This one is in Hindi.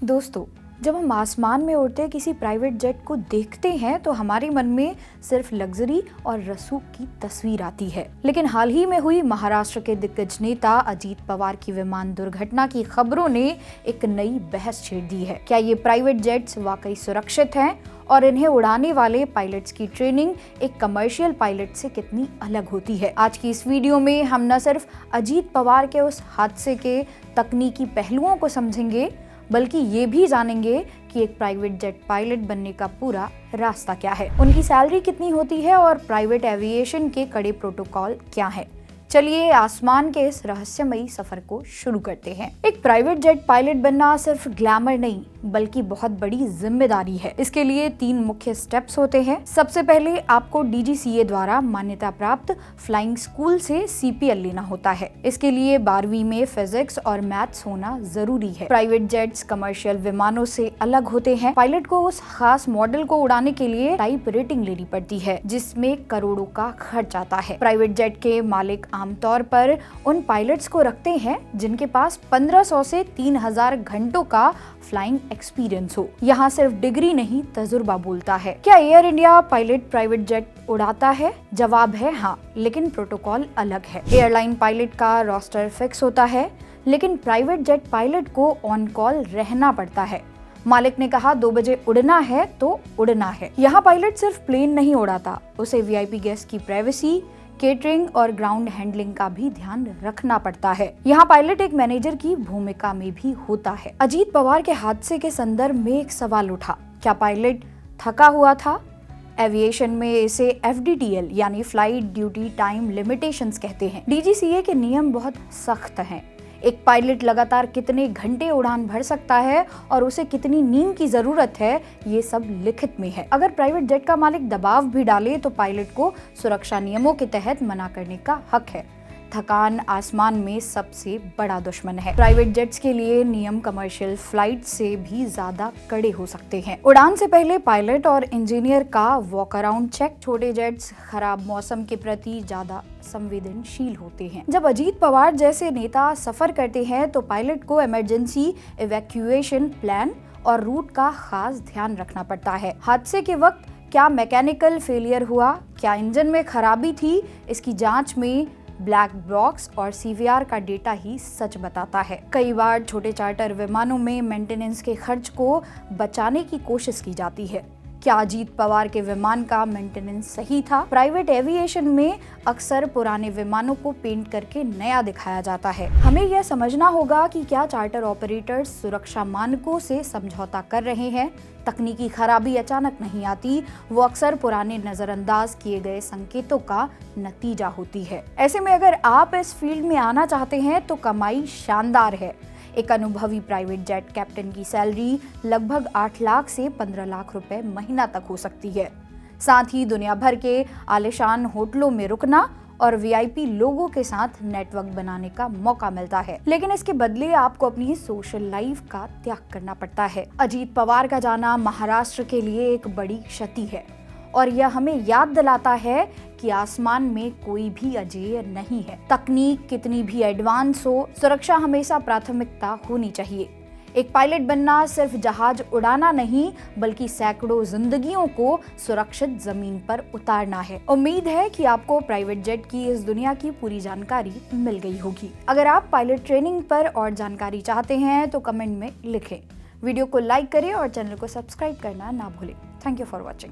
दोस्तों, जब हम आसमान में उड़ते किसी प्राइवेट जेट को देखते हैं तो हमारे मन में सिर्फ लग्जरी और रसूख की तस्वीर आती है। लेकिन हाल ही में हुई महाराष्ट्र के दिग्गज नेता अजीत पवार की विमान दुर्घटना की खबरों ने एक नई बहस छेड़ दी है। क्या ये प्राइवेट जेट्स वाकई सुरक्षित हैं और इन्हें उड़ाने वाले पायलट्स की ट्रेनिंग एक कमर्शियल पायलट से कितनी अलग होती है? आज की इस वीडियो में हम न सिर्फ अजीत पवार के उस हादसे के तकनीकी पहलुओं को समझेंगे, बल्कि ये भी जानेंगे कि एक प्राइवेट जेट पायलट बनने का पूरा रास्ता क्या है, उनकी सैलरी कितनी होती है और प्राइवेट एविएशन के कड़े प्रोटोकॉल क्या है। चलिए आसमान के इस रहस्यमयी सफर को शुरू करते हैं। एक प्राइवेट जेट पायलट बनना सिर्फ ग्लैमर नहीं बल्कि बहुत बड़ी जिम्मेदारी है। इसके लिए 3 मुख्य स्टेप्स होते हैं। सबसे पहले आपको DGCA द्वारा मान्यता प्राप्त फ्लाइंग स्कूल से CPL लेना होता है। इसके लिए 12वीं में फिजिक्स और मैथ्स होना जरूरी है। प्राइवेट जेट्स कमर्शियल विमानों से अलग होते हैं। पायलट को उस खास मॉडल को उड़ाने के लिए टाइप रेटिंग लेनी पड़ती है, जिसमें करोड़ों का खर्च आता है। प्राइवेट जेट के मालिक आमतौर पर उन पायलट्स को रखते हैं जिनके पास 1500 से 3000 घंटों का फ्लाइंग एक्सपीरियंस हो। यहाँ सिर्फ डिग्री नहीं, तजुर्बा बोलता है। क्या air India pilot private jet उड़ाता है? जवाब है हाँ, लेकिन प्रोटोकॉल अलग है। एयरलाइन पायलट का रोस्टर फिक्स होता है, लेकिन प्राइवेट जेट पायलट को ऑन कॉल रहना पड़ता है। मालिक ने कहा 2 बजे उड़ना है तो उड़ना है। यहाँ पायलट सिर्फ प्लेन नहीं उड़ाता, उसे VIP गेस्ट की प्राइवेसी, केटरिंग और ग्राउंड हैंडलिंग का भी ध्यान रखना पड़ता है। यहाँ पायलट एक मैनेजर की भूमिका में भी होता है। अजीत पवार के हादसे के संदर्भ में एक सवाल उठा, क्या पायलट थका हुआ था? एविएशन में इसे FDTL यानी फ्लाइट ड्यूटी टाइम लिमिटेशंस कहते हैं। DGCA के नियम बहुत सख्त हैं। एक पायलट लगातार कितने घंटे उड़ान भर सकता है और उसे कितनी नींद की जरूरत है, ये सब लिखित में है। अगर प्राइवेट जेट का मालिक दबाव भी डाले तो पायलट को सुरक्षा नियमों के तहत मना करने का हक है। थकान आसमान में सबसे बड़ा दुश्मन है। प्राइवेट जेट्स के लिए नियम कमर्शियल फ्लाइट से भी ज्यादा कड़े हो सकते हैं। उड़ान से पहले पायलट और इंजीनियर का वॉक अराउंड चेक। छोटे जेट्स खराब मौसम के प्रति ज्यादा संवेदनशील होते हैं। जब अजीत पवार जैसे नेता सफर करते हैं तो पायलट को इमरजेंसी इवैक्यूएशन प्लान और रूट का खास ध्यान रखना पड़ता है। हादसे के वक्त क्या मैकेनिकल फेलियर हुआ, क्या इंजन में खराबी थी, इसकी जांच में ब्लैक बॉक्स और CVR का डेटा ही सच बताता है। कई बार छोटे चार्टर विमानों में मेंटेनेंस के खर्च को बचाने की कोशिश की जाती है। क्या अजीत पवार के विमान का मेंटेनेंस सही था? प्राइवेट एविएशन में अक्सर पुराने विमानों को पेंट करके नया दिखाया जाता है। हमें यह समझना होगा कि क्या चार्टर ऑपरेटर्स सुरक्षा मानकों से समझौता कर रहे हैं। तकनीकी खराबी अचानक नहीं आती, वो अक्सर पुराने नजरअंदाज किए गए संकेतों का नतीजा होती है। ऐसे में अगर आप इस फील्ड में आना चाहते हैं तो कमाई शानदार है। एक अनुभवी प्राइवेट जेट कैप्टन की सैलरी लगभग 8 लाख से 15 लाख रुपए महीना तक हो सकती है। साथ ही दुनिया भर के आलीशान होटलों में रुकना और VIP लोगों के साथ नेटवर्क बनाने का मौका मिलता है। लेकिन इसके बदले आपको अपनी सोशल लाइफ का त्याग करना पड़ता है। अजीत पवार का जाना महाराष्ट्र के लिए एक बड़ी क्षति है और यह हमें याद दिलाता है कि आसमान में कोई भी अजेय नहीं है। तकनीक कितनी भी एडवांस हो, सुरक्षा हमेशा प्राथमिकता होनी चाहिए। एक पायलट बनना सिर्फ जहाज उड़ाना नहीं बल्कि सैकड़ों जिंदगियों को सुरक्षित जमीन पर उतारना है। उम्मीद है कि आपको प्राइवेट जेट की इस दुनिया की पूरी जानकारी मिल गई होगी। अगर आप पायलट ट्रेनिंग पर और जानकारी चाहते हैं तो कमेंट में लिखें। वीडियो को लाइक करें और चैनल को सब्सक्राइब करना ना भूलें। Thank you for watching.